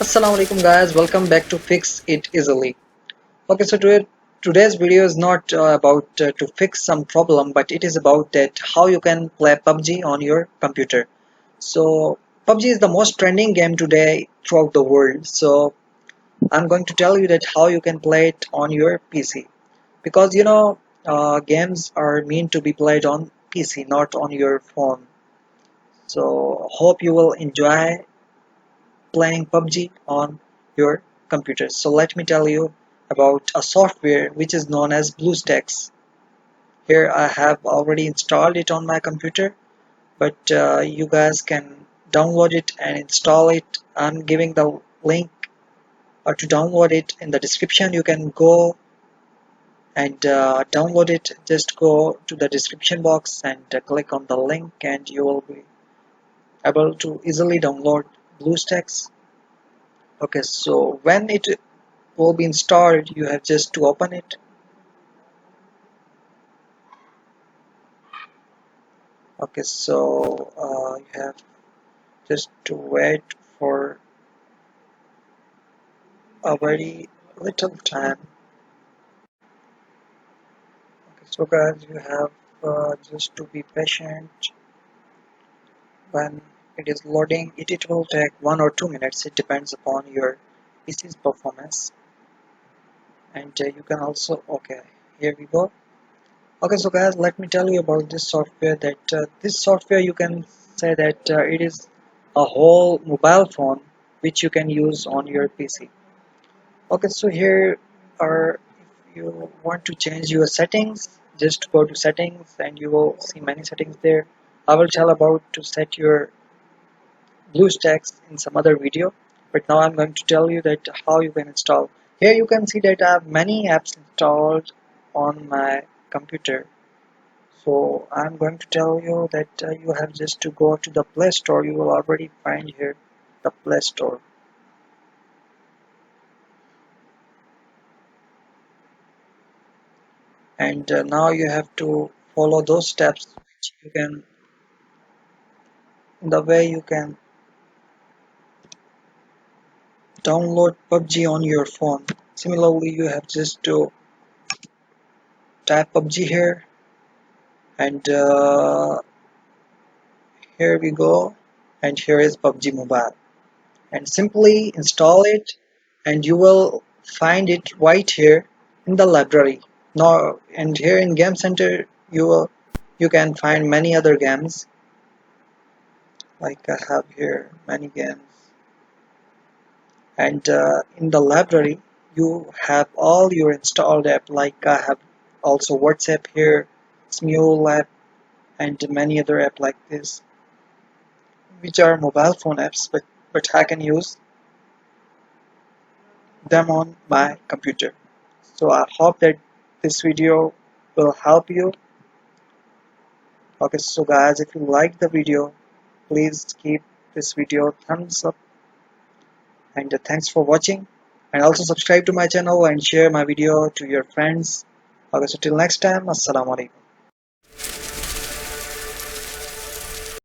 Assalamu alaikum guys, welcome back to Fix It Easily. Okay, so today's video is not about to fix some problem, but it is about that how you can play PUBG on your computer. So PUBG is the most trending game today throughout the world. So I'm going to tell you that how you can play it on your PC because games are meant to be played on PC, not on your phone. So hope you will enjoy playing PUBG on your computer. So let me tell you about a software which is known as Bluestacks. Here I have already installed it on my computer, but you guys can download it and install it. I'm giving the link to download it in the description. You can go and download it. Just go to the description box and click on the link and you will be able to easily download Bluestacks. Okay, so when it will be installed, you have just to open it. Okay, so you have just to wait for a very little time. Okay, so guys, you have just to be patient. When it is loading, it will take 1 or 2 minutes. It depends upon your PC's performance. And you can also, okay, here we go. Okay, so guys, let me tell you about this software. That this software, you can say that it is a whole mobile phone which you can use on your PC. Okay, so here are, if you want to change your settings, just go to settings and you will see many settings there. I will tell about to set your BlueStacks in some other video, but now I'm going to tell you that how you can install. Here you can see that I have many apps installed on my computer. So I'm going to tell you that you have just to go to the Play Store. You will already find here the Play Store. And now you have to follow those steps which you can, the way you can download PUBG on your phone. Similarly, you have just to type PUBG here and here we go, and here is PUBG Mobile, and simply install it and you will find it right here in the library. Now, and here in Game Center you can find many other games, like I have here many games, and in the library you have all your installed app, like I have also WhatsApp here, Smule app, and many other app like this, which are mobile phone apps, but I can use them on my computer. So I hope that this video will help you. Okay, so guys, if you like the video, please give this video thumbs up, and thanks for watching, and also subscribe to my channel and share my video to your friends. Okay, so till next time, assalamu alaikum.